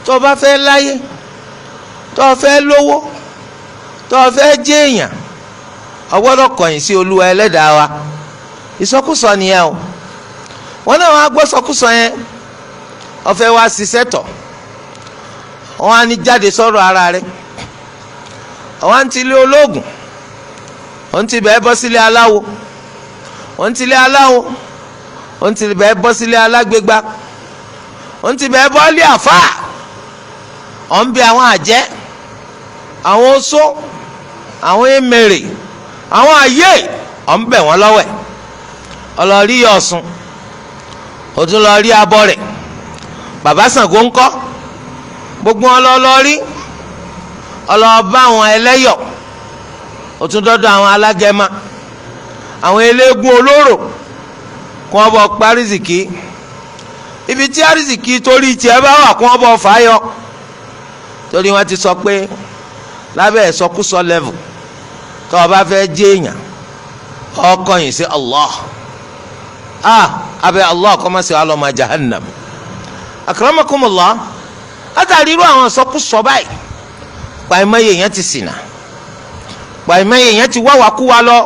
tó bá fẹ́ láyé tó fẹ́ lówó tó fẹ́ jẹ́ èèyàn o gbọ́dọ̀ kọ̀yìn sí Olúwa Ẹlẹ́dàá wa. ìsọkúsọ nìyẹn o. wọn náà wá gbọ́ sọkúsọ yẹn ó fẹ́ wá ṣiṣẹ́ tọ̀ wọn á ní jáde sọ̀rọ̀ ara rẹ̀ àwọn àǹtí ilé olóògùn òun ti bẹ́ẹ̀ bọ́ sílé aláwo òun ti ilé aláwo òun ti bẹ́ẹ̀ bọ́ sílé alágbègbà òun ti bẹ́ẹ̀ bọ́ lé àfáà òun bí àwọn àjẹ́ àwọn oṣó àwọn emèrè àwọn àyè òun bẹ̀ wọ́n lọ́wẹ̀ ọlọ́rí Ọ̀ṣun ó tún lọ rí abọ́ rẹ̀ bàbá Ṣàngó ńkọ́ gbogbo wọn lọ rí ọlọ́ọ̀bá àwọn ẹlẹ́yọ̀ ó tún dọ́dọ̀ àwọn alágẹ̀mà àwọn eléégún olóró kí wọ́n bọ̀ pa rìsìkì ibi tí rìsìkì torí tiẹ̀ bá wà kí wọ́n bọ̀ fàáyọ torí wọ́n ti sọ pé lábẹ́ ìsọkúsọ level tó o bá fẹ́ jẹ́ èèyàn ó kọ̀yìn sí Allah abẹ́ Allah kọ́ máa ṣe alọ́mọ jahannam akramakumullah látàrí irú àwọn ìsọkúsọ báyìí pàìmọye yẹn ti ṣìnà pàìmọye yẹn ti wáwàkúwa lọ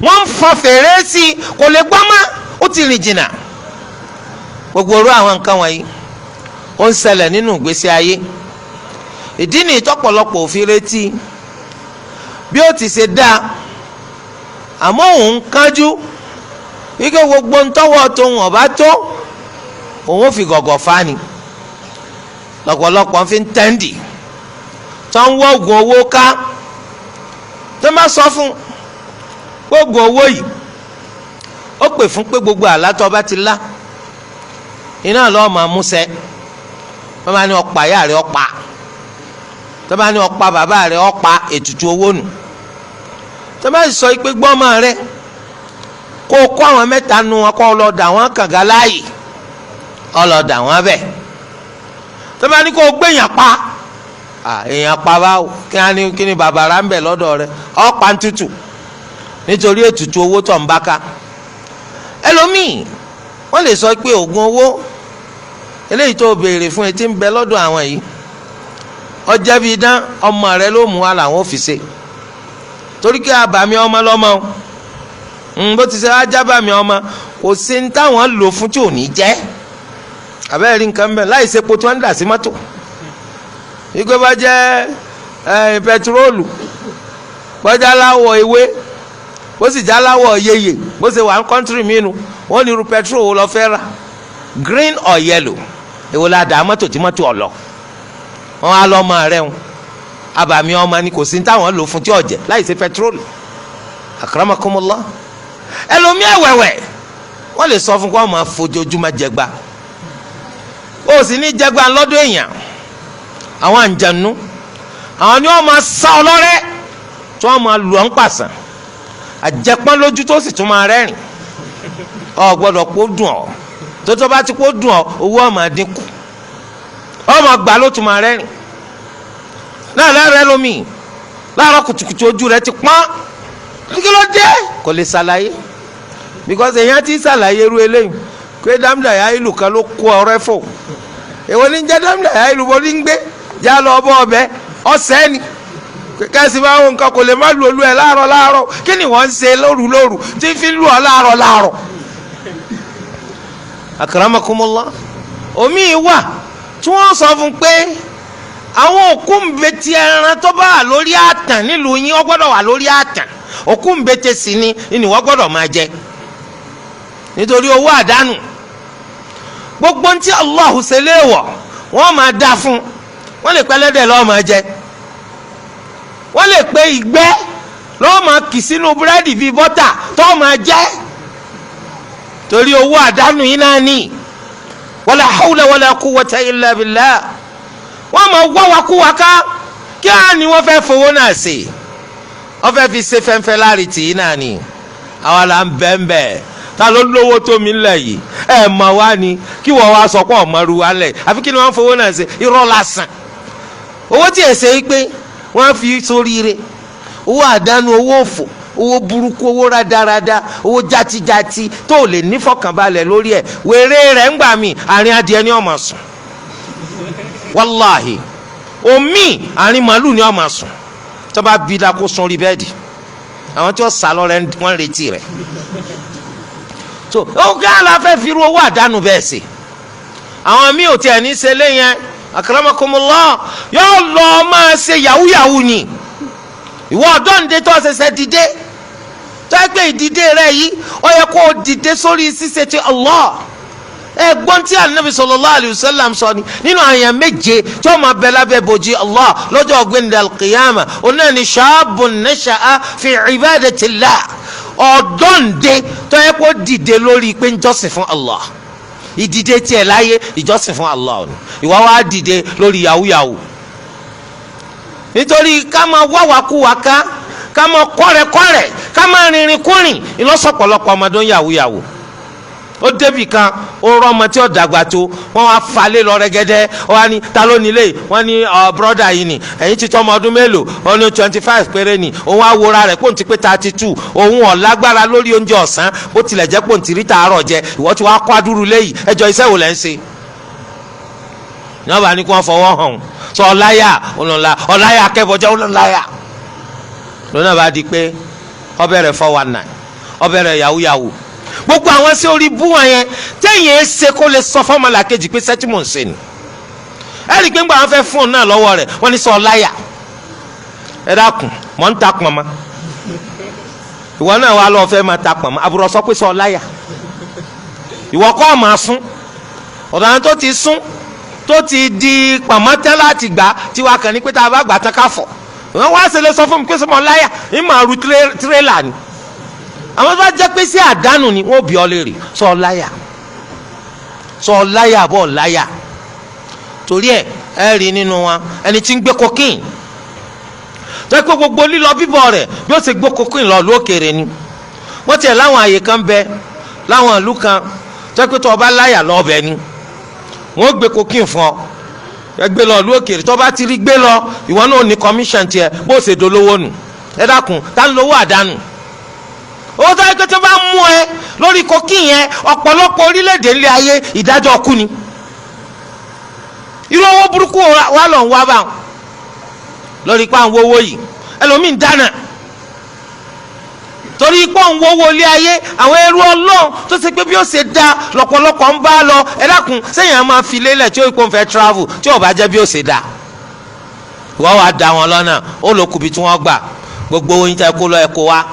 wọ́n ń fa fèrè sí i kò lè gbọ́ mọ́ ó ti rìn jìnnà gbogbo irú àwọn nǹkan wọ̀nyí ó ń ṣẹlẹ̀ nínú ìgbésí ayé ìdí nìyí tọ́pọ̀lọpọ̀ òfin retí bí ó ti ṣe dáa àmọ́ òun kánjú wíkẹ́ gbogbo ntọ́wọ́ tóun ọ̀bá tó òun ò fi gọ̀gọ̀ fani lọ́pọ̀lọpọ̀ fi ń tẹ́ndì tó ń wọ́ oògùn owó ká tó má sọ fún oògùn owó yìí ó pè fún pé gbogbo àlátọ́ bá ti lá iná lọ́ọ́ máa músẹ́ wọ́n máa ní ọ̀pá ìyá rẹ̀ ọ̀pá tó bá ní ọ̀pá bàbá rẹ̀ ọ̀pá ètùtù owó nù tó bá sọ pé gbọ́mọ rẹ̀ kó o kó àwọn mẹ́ta nu wọn kó o lọ dà wọ́n kànga láàyè ọ lọ dà wọ́n bẹ́ẹ̀ tó bá ní kó o gbẹ̀yàn pa èèyàn pa báwo kí ni bàbàrà ń bẹ lọ́dọ̀ rẹ̀ ọ̀pá ń tutù nítorí ètùtù owó tó ń bá ká ẹlòmíì wọ́n lè sọ pé oògùn owó eléyìí tó béèrè fún etí ń bẹ lọ́dọ̀ àwọn yìí ọjà bíi dán ọmọ rẹ ló mú wa làwọn ò fi ṣe torí kí abàmì ọmọ lọ́mọ bó ti ṣe ajábàmì ọmọ kò sí ní táwọn lò fún tí ò ní jẹ́ àbẹ́rẹ́ rí nǹkan bẹ́ẹ̀ láì sepo tí wọ́n ń dà sí mọ́tò ìgbé bá jẹ́ pẹtiróòlù bọ́jà láwọ̀ ewé bó sì já láwọ̀ yeye bó ṣe wà ní kọ́ńtírì mìíràn wọ́n ní irú pẹtiróòlù lọ fẹ́ rà green or yellow èwo la dà mọ́tò tí mọ́tò ọ̀lọ́ wọn á lọ́mọ rẹ̀ ń abàmì ọmọ ni kò sí ní táwọn lò fún tí ọ̀jẹ̀ láì ṣe pẹtiróòlù akramakumullah ẹlòmíì ẹ̀wẹ̀wẹ̀ wọ́n lè sọ fún kó ọmọ fojoojúmọ́ jẹgba ó sì ní jẹgba lọ́dọ̀ èèyàn àwọn àǹjànú àwọn ni wọ́n máa sá ọlọ́rẹ́ tí wọ́n máa lù ọ́ ń pàṣán àjẹpọ́n lójú tó sì tún máa rẹ́rìn ọ gbọ́dọ̀ kó dùn ọ́ tó bá ti kó dùn ọ́ owó ọ̀ máa dínkù ọmọ gbà ló tún máa rẹ́rìn náà lẹ́rẹ́ lómi láàárọ̀ kùtùkùtù ojú rẹ̀ ti pọ́n kí ló dé kò lè ṣàlàyé because èèyàn ti ṣàlàyé irú eléyìí pé dámdà yá ìlú kan ló kó ọ̀rẹ́ fò èwo ní jẹ́ dámdà yá ìlú bó ní ń gbé já lọ ọbọ̀ ọbẹ̀ ọ̀sẹ́ ni kẹ́sì máa ń nǹkan kò lè má lu olú ẹ̀ láàárọ̀ kí ni wọ́n ń ṣe lóru tí fi lù ọ́ láàárọ̀ akramakumullah omi wà tí wọ́n sọ fún pé àwọn òkú ńbẹ́tì ẹran tó bá wà lórí àtàn nílùú yín wọ́n gbọ́dọ̀ wà lórí àtàn òkú ńbẹ́tì sí ni wọ́n gbọ́dọ̀ máa jẹ nítorí owó àdánù gbogbo ntí Allah ṣe léèwọ̀ wọ́n máa dá fún wọ́n lè pẹ́ lẹ́dẹ̀ lọ́ọ́ máa jẹ wọ́n lè pé ìgbẹ́ lọ́ọ́ máa kì sínú búrẹ́dì bíi bọ́tà tó máa jẹ torí owó àdánù yín náà ní wala hawla wala quwwata illa billah wọ́n máa wá wa kú wa ká kí á ní wọ́n fẹ́ fowó náà ṣe wọ́n fẹ́ fi ṣe fẹ́ńfẹ́ láàrin tì í náà ni àwa là ń bẹ́ẹ̀ ta ló lówó tó mi lẹ̀ yìí ẹ̀ mọ̀ wá ni kí wọ́n wá sọ pé ọ̀mọ́ru wa lẹ̀ àfi kí ni wọ́n fowó náà ṣe irọ́ lásán owó tí èsè yìí pé wọ́n fi sóríire owó àdánù owó òfò owó burúkú owó rádaràda owó játijàti tó lè nífọ̀kànbalẹ̀ lórí ẹ̀ wèrè rẹ̀ ń gbà mí àárín adìẹ ní ọmọ sùn wàláhì omi àárín màálù ni wọ́n máa sùn tó bá bí dáko sun orí bẹ́ẹ̀dì àwọn tí wọ́n sá lọ rẹ̀ wọ́n retí rẹ̀ so ó kí á la fẹ́ fi ru owó àdánù bẹ́ẹ̀ sí àwọn míì ò tiẹ̀ ní ṣe léyìn akramakumullah yóò lọ máa ṣe yahoo ni ìwọ ọ̀dọ́ǹde tó ṣẹ̀ṣẹ̀ dìde tó ẹ pé ìdìde rẹ yìí ó yẹ kó o dìde sórí ṣíṣe ti Allah ẹ̀gbọ́n tí Ànábì sallallahu alayhi wa sallam sọ ni nínú àyàn méje tí ó máa bẹ lábẹ́ bòjì Allah lọ́jọ́ ọ̀gbìn al-qiyamah onáà ni shabun nasha'a fi ibadatillah ọ̀dọ́ǹde tó yẹ kó dìde lórí pé ń jọ́sìn fún Allah ìdìde tiẹ̀ láyé ìjọ́sìn fún Allah ni ìwà wa dìde lórí yahoo nítorí ká máa wáwákúwá ká máa kọ́rẹ̀kọ́rẹ̀ ká máa rìnrìn kúrìn ìlọ́sọ̀pọ̀lọpọ̀ ọmọdé ń yahoo ó débì kan ó rọ ọmọ tí ó dàgbà tó wọn wá falẹ̀ lọ rẹ́gẹ́dẹ́ wọn wá ní ta ló nílé wọn ní brọ́dà yìí ni ẹ̀yin ti tọ́ ọmọ ọdún mélòó wọn ní 25 péré ni òun á wora rẹ̀ pòun ti pé 32 òun ò lágbára lórí oúnjẹ ọ̀sán bó tilẹ̀ jẹ́ pòun ti rí tààrọ̀ jẹ ìwọ tí wàá kó adúrú léyìí ẹjọ́ iṣẹ́ wò lẹ́ ń ṣe ní wọn bá ní kí wọn fọwọ́ hàn sọ ọláyà akẹ́bọ̀jẹ́ ọláyà lónà bá di pé ọbẹ̀ rẹ̀ 419 ọbẹ̀ rẹ̀ yahoo gbogbo àwọn sí orí bú wọn yẹn téèyàn ẹ ṣe kó lè sọ fọmọlà kejì pé sẹ́tìmù ń ṣe ni ẹ rí i pé ńgbà wọn fẹ́ fún un náà lọ́wọ́ rẹ̀ wọ́n ní sọ ọláyà ẹ dákun mọ̀ ń ta pọ̀nmọ́ ìwọ náà wà lọ́ọ́ fẹ́ máa ta pọ̀nmọ́ àbúrò sọ pé sọ ọláyà ìwọ kọ́ ọ̀ máa sún ọ̀dọ̀ àwọn tó ti sún tó ti di pàmọ́tẹ́ láti gbà tí wàá kàn ní pé tá a bá gbà tán ká fọ̀ wọ́n wá ṣe lè sọ fún mi pé sọmọ ọláyà ń máa ru tirẹ́là ni àwọn tó bá jẹ́ pé sí àdánù ni wọ́n bí ọ léèrè sọ láyà bọ̀ láyà torí ẹ rí nínú wọn ẹni tí ń gbé kokéèn tó ẹ pé gbogbo lílọ bíbọ̀ rẹ̀ bí ó ṣe gbé kokéèn lọ lókèrè ni wọ́n tiẹ̀ láwọn àyè kan bẹ láwọn ìlú kan tó ẹ pé tó o bá láyà lọ́ọ̀bẹ ni wọ́n gbé kokéèn fún ọ ẹ gbé lọ lókèrè tó bá ti rí gbé lọ ìwọ náà ní commission tiẹ̀ bó ṣe dolówó nù ẹ dákun tá ń lówó àdánù owó tó yẹ kó tó bá mú ẹ lórí kókì yẹn ọ̀pọ̀lọpọ̀ orílẹ̀-èdè ńlẹ̀ ayé ìdájọ́ ọkú ni irú owó burúkú wa lọ ń wá bá lórí ipá ń wówó yìí ẹlòmíín dáná torí ipá ń wówó ilé ayé àwọn ẹrú Ọlọ́run tó ṣe pé bí ó ṣe dá lọ́pọ̀lọpọ̀ ń bá lọ ẹ dákun sẹ́yìn á máa fi lélẹ̀ tí ó ipò ń fẹ́ travel tí ò bá jẹ́ bí ó ṣe dá ìwọ́ wa dá wọn lọ́nà ó lọ kùbí tí wọ́n gbà gbogbo oyin tẹ́ kó lọ ẹ kó wa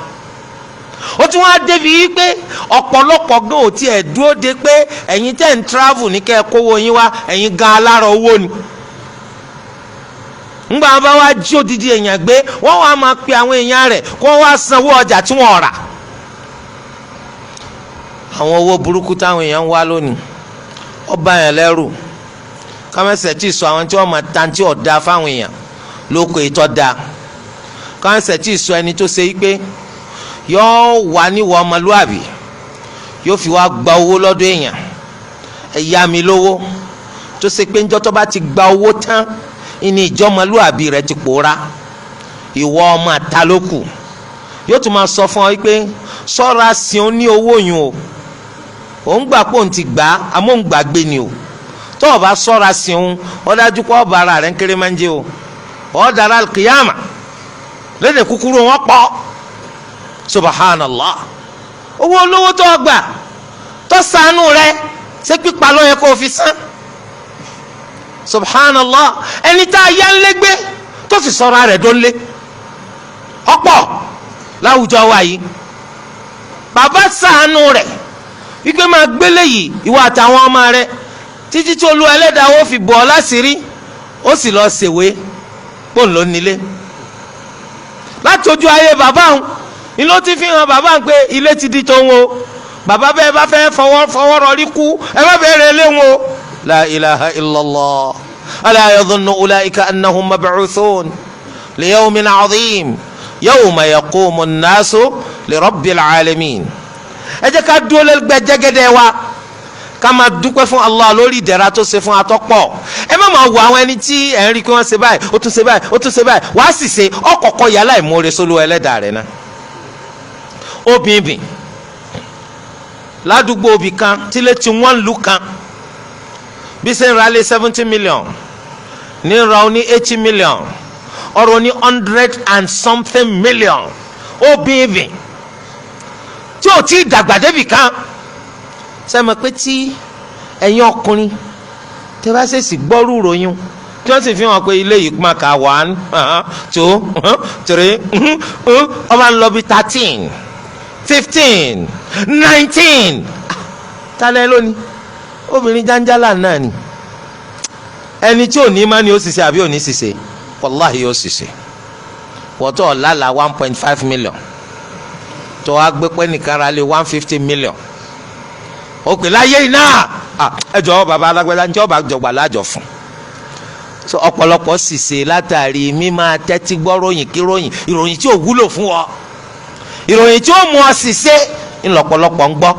ó tún wá débi yìí pé ọ̀pọ̀lọpọ̀ gan ò tiẹ̀ dúró de pé ẹ̀yin tẹ́ ń travel ní kẹ́ ẹ kówó yín wá ẹ̀yin gan alára owó ni. ńgbà wọn bá wá jí odidi èèyàn gbé wọ́n wá máa pe àwọn èèyàn rẹ̀ kó wá sanwó ọjà tí wọ́n rà. àwọn owó burúkú táwọn èèyàn ń wá lónìí ó bá yẹn lẹ́rù kámẹ́sẹ̀ tí ì sọ àwọn tí wọ́n máa ta tí ò da fáwọn èèyàn lóko ìtọ́ da kámẹ́sẹ̀ tí ì sọ ẹni tó ṣe yí pé yóò wà níwọ̀ ọmọlúwàbí yóò fi wá gba owó lọ́dọ̀ èèyàn ẹ̀yà mi lówó tó ṣe pé ńjọ́ tó bá ti gba owó tán ìní ìjọ ọmọlúwàbí rẹ̀ ti pòórá ìwọ ọmọ àtàlókù yóò tún máa sọ fún ọ pé sọ́ra sí ọ ní owó yùn o òun gbà pé òun ti gbà á àmọ́ òun gbàgbé ni o tó o bá sọ́ra sí òun ọ dájú pé ọba ara rẹ̀ ń kéré máa ń jẹ o ọ dára kìyàmà lédè kúkúrú wọn pọ̀ subhanallah owó olówó tó gbà tó ṣàánú rẹ̀ ṣé pípa ló yẹ kó o fi san subhanallah ẹni tá a yá ń légbé tó sì sọra rẹ̀ tó ń lé ọ̀pọ̀ láwùjọ wa yìí bàbá ṣàánú rẹ̀ wípé máa gbélé yìí ìwọ àtàwọn ọmọ rẹ̀ títí tí Olúwa Ẹlẹ́dàá ó fi bọ̀ ọ́ láṣìírí ó sì lọ ṣèwé pòun ló nílé láti ojú ayé bàbá òun ni ló ti fi hàn bàbá pé ilé ti di tòun o bàbá bẹ́ẹ̀ bá fẹ́ fọwọ́ rọrí kú ẹ má bẹ̀rẹ̀ lé wọn o. la ilaha illallah ala yadhunnu ulaika annahum mab'uthun li yawmin 'azim yawma yaqumu an-nasu li rabbil alamin. ẹ jẹ́ ká dúró lẹ́gbẹ̀ẹ́ jẹ́gẹ́dẹ́ wa ká máa dúpẹ́ fún Allah lórí ìdẹ̀ra tó ṣe fún atọ́pọ̀ ẹ má máa wọ àwọn ẹni tí ẹ̀ ń rí kí wọ́n ṣe báyìí ó tún ṣe báyìí ó tún ṣe báyìí wàá sì ṣe ọkọ̀ọ̀kọ̀ yàrá ìmoore sólú Ẹlẹ́dàá rẹ̀ náà. obìnrin ládùúgbò òbí kan tílé tí wọ́n lù kan bí ṣe ń ra lé 70 million ní ra ó ní 80 million ọ̀rọ̀ ní 100 and something million obìnrin tí ò tí ì dàgbà débì kan sẹ́mi pé tí ẹ̀yin ọkùnrin tẹ́ bá ṣèṣì gbọ́rú ròyìn tí wọ́n sì fi hàn pé ilé yìí máa ka 1 2 3 ọba ń lọ bí 13 15 19 tálẹ́ lónìí obìnrin jáńjálà náà ni ẹni tí ò ní má ni ó ṣiṣẹ́ àbí ò ní ṣiṣẹ́ wàláhì ó ṣiṣẹ́ wọ́tọ̀ ọ̀làlà 1.5 million tó wá gbé pẹ́ nìkan ra lé 150 million ó pè láyé iná ẹ jọ̀ọ́ bàbá alágbèdá ń jẹ́ ọba jọgbà lájọ fún so ọ̀pọ̀lọpọ̀ ṣiṣẹ́ látàrí mímá tẹ́tí gbọ́ ròyìn kí ròyìn ìròyìn tí ò wúlò fún ọ ìròyìn tí ó mú ọ ṣiṣẹ́ ńlọ́pọ̀lọpọ̀ ń gbọ́